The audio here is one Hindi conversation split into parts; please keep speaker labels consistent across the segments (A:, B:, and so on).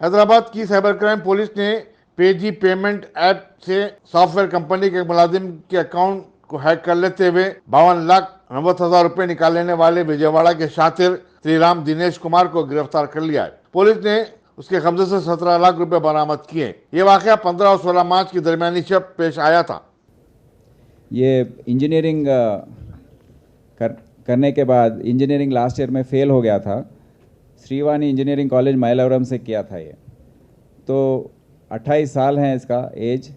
A: हैदराबाद की साइबर क्राइम पुलिस ने पेजी पेमेंट ऐप से सॉफ्टवेयर कंपनी के मुलाजिम के अकाउंट को हैक कर लेते हुए 52,90,000 रुपए निकाल लेने वाले विजयवाड़ा के शातिर श्रीराम दिनेश कुमार को गिरफ्तार कर लिया है। पुलिस ने उसके कब्जे से 17 लाख रुपए बरामद किए। ये वाकया 15 और 16 मार्च की दरमियानी शब पेश आया था।
B: ये इंजीनियरिंग करने के बाद इंजीनियरिंग लास्ट ईयर में फेल हो गया था। श्रीवाणी इंजीनियरिंग कॉलेज माइलावरम से किया था ये। तो 28 साल हैं इसका एज।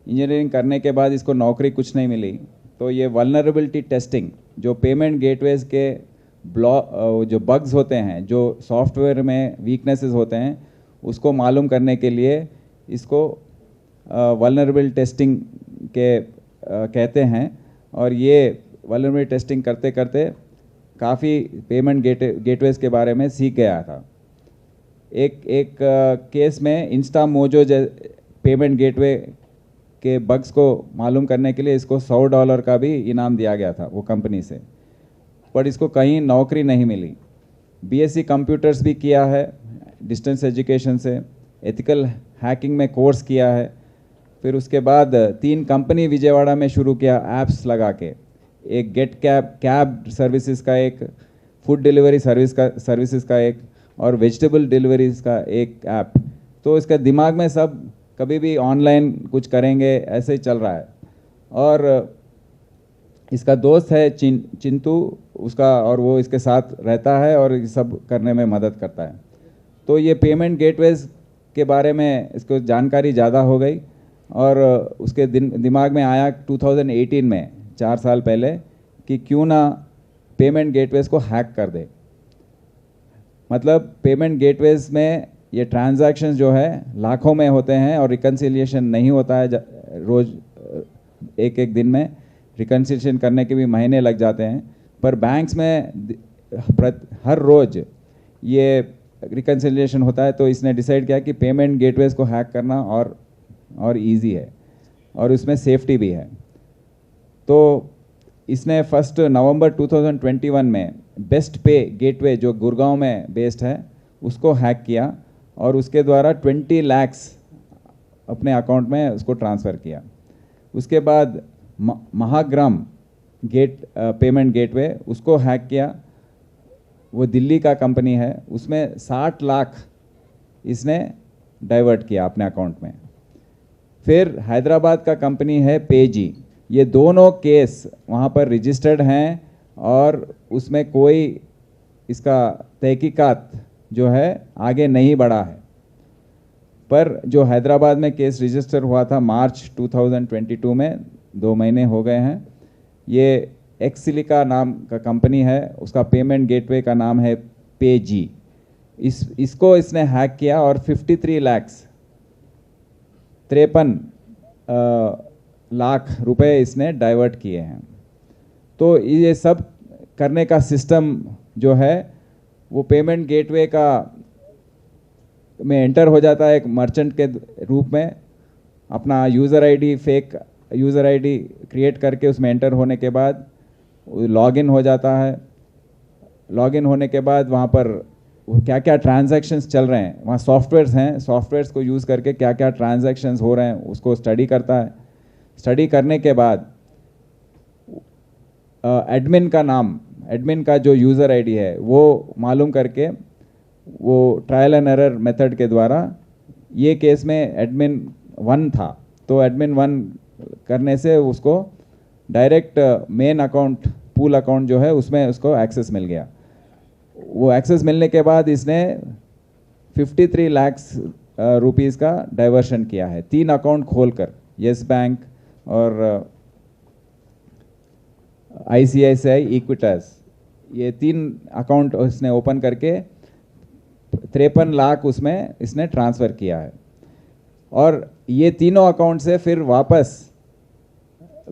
B: इंजीनियरिंग करने के बाद इसको नौकरी कुछ नहीं मिली, तो ये वल्नरेबिलिटी टेस्टिंग, जो पेमेंट गेटवेज के जो बग्स होते हैं, जो सॉफ्टवेयर में वीकनेसेस होते हैं, उसको मालूम करने के लिए इसको वल्नरेबिलिटी टेस्टिंग के कहते हैं। और ये वल्नरेबिलिटी टेस्टिंग करते करते काफ़ी पेमेंट गेटवेज के बारे में सीख गया था। एक केस में इंस्टा मोजो पेमेंट गेटवे के बग्स को मालूम करने के लिए इसको $100 का भी इनाम दिया गया था वो कंपनी से, पर इसको कहीं नौकरी नहीं मिली। बीएससी कंप्यूटर्स भी किया है डिस्टेंस एजुकेशन से, एथिकल हैकिंग में कोर्स किया है। फिर उसके बाद 3 कंपनी विजयवाड़ा में शुरू किया ऐप्स लगा के, एक गेट कैब सर्विसेज का, एक फूड डिलीवरी सर्विसेज का एक, और वेजिटेबल डिलीवरीज का एक ऐप। तो इसका दिमाग में सब कभी भी ऑनलाइन कुछ करेंगे ऐसे ही चल रहा है। और इसका दोस्त है चिंटू उसका, और वो इसके साथ रहता है और ये सब करने में मदद करता है। तो ये पेमेंट गेटवेज के बारे में इसको जानकारी ज़्यादा हो गई और उसके दिमाग में आया 2018 में, 4 साल पहले, कि क्यों ना पेमेंट गेटवेज को हैक कर दे। मतलब पेमेंट गेटवेज में ये ट्रांजैक्शंस जो है लाखों में होते हैं और रिकन्सिलिएशन नहीं होता है रोज़, एक दिन में रिकन्सिलिएशन करने के भी महीने लग जाते हैं। पर बैंक्स में हर रोज़ ये रिकन्सिलिएशन होता है। तो इसने डिसाइड किया कि पेमेंट गेटवेज को हैक करना और इजी है और उसमें सेफ्टी भी है। तो इसने 1 नवंबर 2021 में बेस्ट पे गेटवे, जो गुड़गांव में बेस्ड है, उसको हैक किया और उसके द्वारा 20 लाख अपने अकाउंट में उसको ट्रांसफ़र किया। उसके बाद महाग्राम पेमेंट गेटवे, उसको हैक किया। वो दिल्ली का कंपनी है, उसमें 60 लाख इसने डाइवर्ट किया अपने अकाउंट में। फिर हैदराबाद का कंपनी है पेजी। ये दोनों केस वहाँ पर रजिस्टर्ड हैं और उसमें कोई इसका तहकीकात जो है आगे नहीं बढ़ा है। पर जो हैदराबाद में केस रजिस्टर हुआ था मार्च 2022 में, 2 महीने हो गए हैं। ये एक्सिलिका नाम का कंपनी है, उसका पेमेंट गेटवे का नाम है पेजी। इसको इसने हैक किया और 53 लाख रुपए इसने डाइवर्ट किए हैं। तो ये सब करने का सिस्टम जो है वो पेमेंट गेटवे का में एंटर हो जाता है एक मर्चेंट के रूप में। अपना user ID, fake user ID create करके उसमें एंटर होने के बाद लॉगिन हो जाता है। लॉगिन होने के बाद वहाँ पर क्या क्या ट्रांजैक्शंस चल रहे हैं, वहाँ सॉफ्टवेयर्स हैं, सॉफ्टवेयर्स को यूज़ करके क्या क्या ट्रांजैक्शंस हो रहे हैं उसको स्टडी करता है। स्टडी करने के बाद एडमिन का नाम, एडमिन का जो यूज़र आईडी है वो मालूम करके वो ट्रायल एंड एरर मेथड के द्वारा, ये केस में एडमिन 1 था, तो एडमिन 1 करने से उसको direct main account, pool account जो है उसमें उसको एक्सेस मिल गया। वो एक्सेस मिलने के बाद इसने 53 लाख रुपीज़ का डाइवर्शन किया है 3 अकाउंट खोलकर, येस बैंक और ICICI इक्विटास, ये 3 अकाउंट इसने ओपन करके 53 लाख उसमें इसने ट्रांसफ़र किया है। और ये तीनों अकाउंट से फिर वापस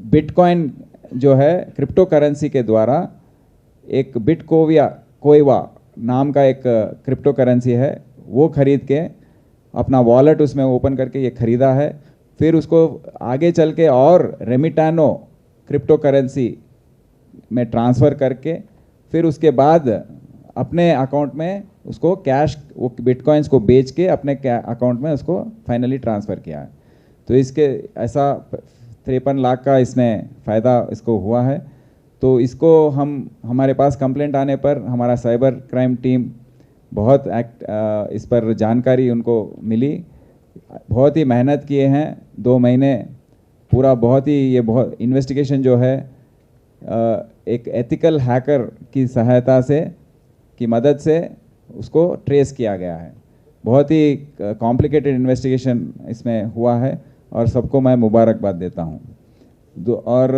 B: बिटकॉइन जो है क्रिप्टो करेंसी के द्वारा, एक कोइवा नाम का एक क्रिप्टो करेंसी है, वो खरीद के अपना वॉलेट उसमें ओपन करके ये खरीदा है। फिर उसको आगे चल के और रेमिटानो क्रिप्टो करेंसी में ट्रांसफ़र करके फिर उसके बाद अपने अकाउंट में उसको कैश, वो बिटकॉइंस को बेच के अपने अकाउंट में उसको फाइनली ट्रांसफ़र किया है। तो इसके ऐसा 53 लाख का इसमें फ़ायदा इसको हुआ है। तो इसको हमारे पास कंप्लेंट आने पर हमारा साइबर क्राइम टीम बहुत इस पर जानकारी उनको मिली, बहुत ही मेहनत किए हैं 2 महीने पूरा, बहुत इन्वेस्टिगेशन जो है एक एथिकल हैकर की सहायता से, की मदद से उसको ट्रेस किया गया है। बहुत ही कॉम्प्लिकेटेड इन्वेस्टिगेशन इसमें हुआ है और सबको मैं मुबारकबाद देता हूँ। और